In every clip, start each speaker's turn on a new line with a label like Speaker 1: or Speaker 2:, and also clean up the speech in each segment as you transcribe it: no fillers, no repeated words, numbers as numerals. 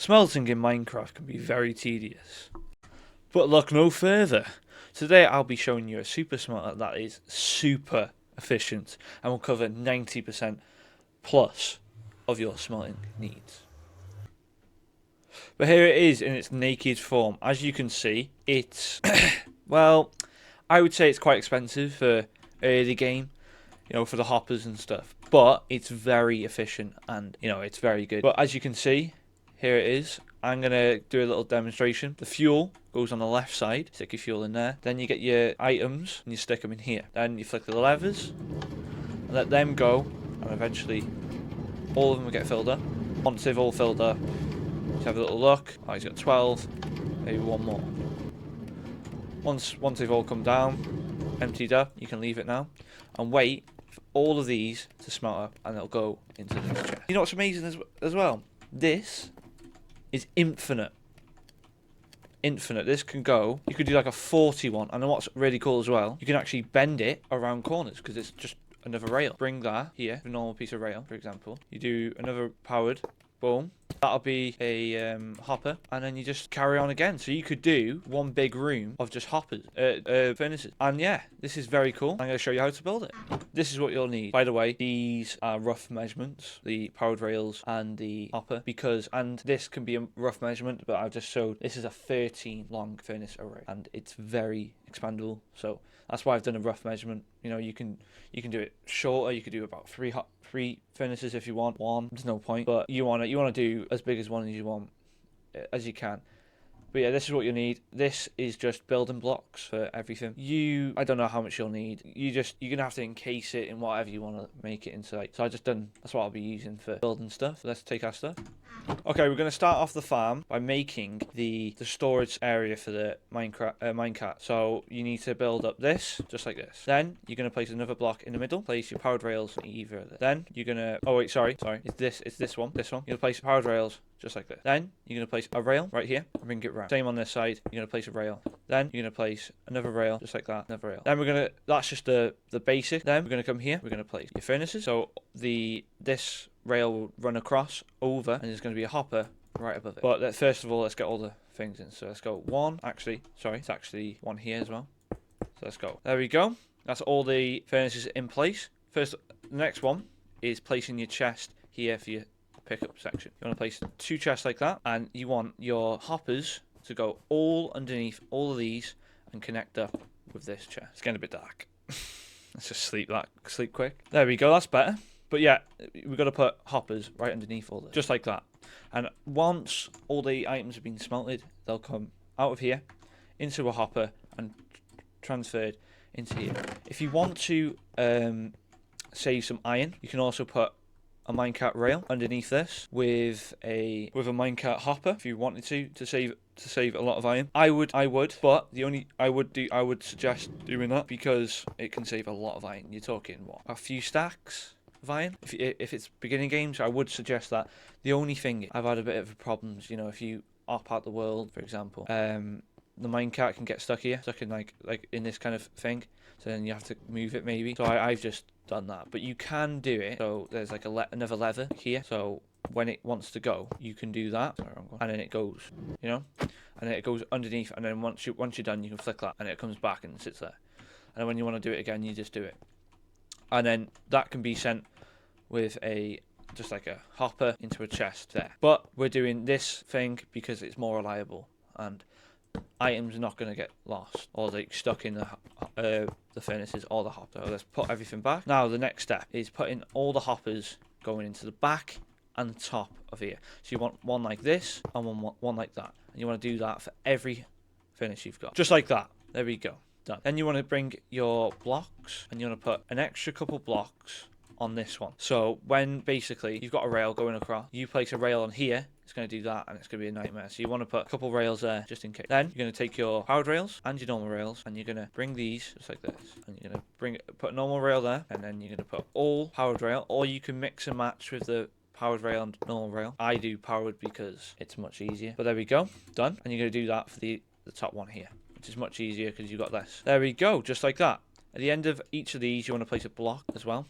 Speaker 1: Smelting in Minecraft can be very tedious. But look no further. Today I'll be showing you a super smelter that is super efficient and will cover 90% plus of your smelting needs. But here it is in its naked form. As you can see, it's, well, I would say it's quite expensive for early game, for the hoppers and stuff. But it's very efficient and, it's very good. But as you can see, here it is. I'm going to do a little demonstration. The fuel goes on the left side. Stick your fuel in there. Then you get your items and you stick them in here. Then you flick the levers and let them go. And eventually all of them will get filled up. Once they've all filled up, let's have a little look. Oh, he's got 12. Maybe one more. Once they've all come down, emptied up, you can leave it now. And wait for all of these to smelt up and it'll go into this chest. You know what's amazing as well? This is infinite. This can go, you could do like a 41, and then what's really cool as well, you can actually bend it around corners because it's just another rail. Bring that here, a normal piece of rail, for example. You do another powered, boom. That'll be a hopper, and then you just carry on again. So you could do one big room of just hoppers, furnaces. And yeah, this is very cool. I'm going to show you how to build it. This is what you'll need. By the way, these are rough measurements, the powered rails and the hopper, and this can be a rough measurement, but I've just showed this is a 13 long furnace array, and it's very expandable. So that's why I've done a rough measurement. You can do it shorter. You could do about three furnaces if you want. One, there's no point, but you want to do as big as one as you can. But yeah, this is what you need. This is just building blocks for everything. I don't know how much you'll need. You're gonna have to encase it in whatever you want to make it into. So that's what I'll be using for building stuff. Let's take our stuff. Okay, we're gonna start off the farm by making the storage area for the minecart. So you need to build up this just like this. Then you're gonna place another block in the middle. Place your powered rails either. Then you're gonna. Oh wait, sorry. It's this one. This one. You're gonna place powered rails just like this. Then you're going to place a rail right here and bring it round. Same on this side. You're going to place a rail. Then you're going to place another rail just like that. Another rail. Then that's just the basic. Then we're going to come here. We're going to place your furnaces. So this rail will run across over and there's going to be a hopper right above it. But first of all, let's get all the things in. So let's go one. It's actually one here as well. So let's go. There we go. That's all the furnaces in place. The next one is placing your chest here for your pickup section. You want to place 2 chests like that, and you want your hoppers to go all underneath all of these and connect up with this chest. It's getting a bit dark. Let's just sleep quick. There we go, that's better. But yeah, we've got to put hoppers right underneath all this, just like that. And once all the items have been smelted, they'll come out of here into a hopper and transferred into here. If you want to save some iron, you can also put a minecart rail underneath this with a minecart hopper if you wanted to save a lot of iron. I would, but I would suggest doing that because it can save a lot of iron. You're talking what, a few stacks of iron if it's beginning games. I would suggest that. The only thing I've had a bit of problems, if you op out the world, for example, the minecart can get stuck in like in this kind of thing. So then you have to move it maybe. So I've just done that, but you can do it. So there's like another lever here. So when it wants to go, you can do that, and then it goes, and then it goes underneath. And then once you're done, you can flick that, and it comes back and sits there. And then when you want to do it again, you just do it, and then that can be sent with just like a hopper into a chest there. But we're doing this thing because it's more reliable and items are not going to get lost or like stuck in the furnaces or the hopper. So let's put everything back. Now the next step is putting all the hoppers going into the back and the top of here. So you want one like this and one like that, and you want to do that for every furnace you've got, just like that. There we go, done. Then you want to bring your blocks and you want to put an extra couple blocks on this one. So when basically you've got a rail going across, you place a rail on here, it's going to do that, and it's going to be a nightmare. So you want to put a couple rails there just in case. Then you're going to take your powered rails and your normal rails, and you're going to bring these just like this, and you're going to put a normal rail there, and then you're going to put all powered rail, or you can mix and match with the powered rail and normal rail. I do powered because it's much easier. But there we go, done. And you're going to do that for the top one here, which is much easier because you've got this. There we go, just like that. At the end of each of these, you want to place a block as well.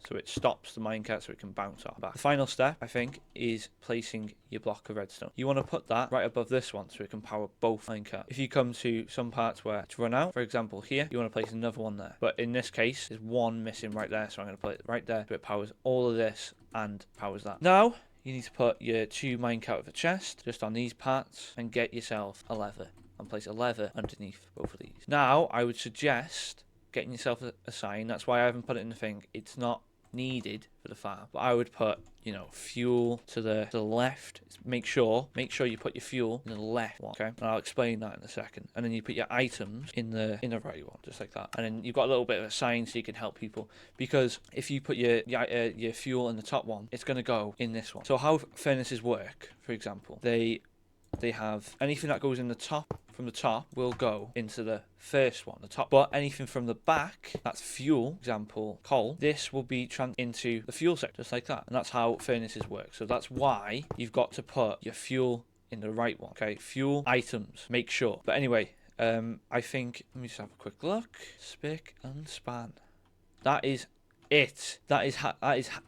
Speaker 1: so it stops the minecart so it can bounce off back. The final step, I think, is placing your block of redstone. You want to put that right above this one so it can power both minecarts. If you come to some parts where it's run out, for example here, you want to place another one there. But in this case, there's one missing right there, so I'm going to put it right there so it powers all of this and powers that. Now, you need to put your 2 minecart with a chest just on these parts and get yourself a lever and place a lever underneath both of these. Now, I would suggest getting yourself a sign. That's why I haven't put it in the thing. It's not needed for the farm, but I would put, you know, fuel to the left. Make sure you put your fuel in the left one, okay? And I'll explain that in a second. And then you put your items in the right one, just like that. And then you've got a little bit of a sign so you can help people, because if you put your fuel in the top one, it's going to go in this one. So how furnaces work, for example, they have anything that goes in the top, from the top, will go into the first one, the top. But anything from the back, that's fuel, example, coal, this will be into the fuel sector, just like that. And that's how furnaces work. So that's why you've got to put your fuel in the right one, okay? Fuel, items, make sure. But anyway, I think, let me just have a quick look. Spick and span. That is it. That is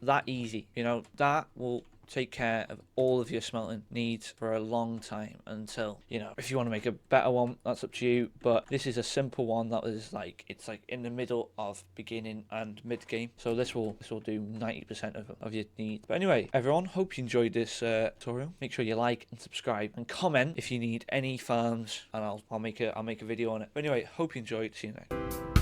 Speaker 1: that easy. You know, that will take care of all of your smelting needs for a long time, until, you know, if you want to make a better one, that's up to you. But this is a simple one that is like, it's like in the middle of beginning and mid game, so this will do 90% of your needs. But anyway, everyone, hope you enjoyed this tutorial. Make sure you like and subscribe and comment if you need any farms, and I'll make a video on it. But anyway, hope you enjoyed. See you next.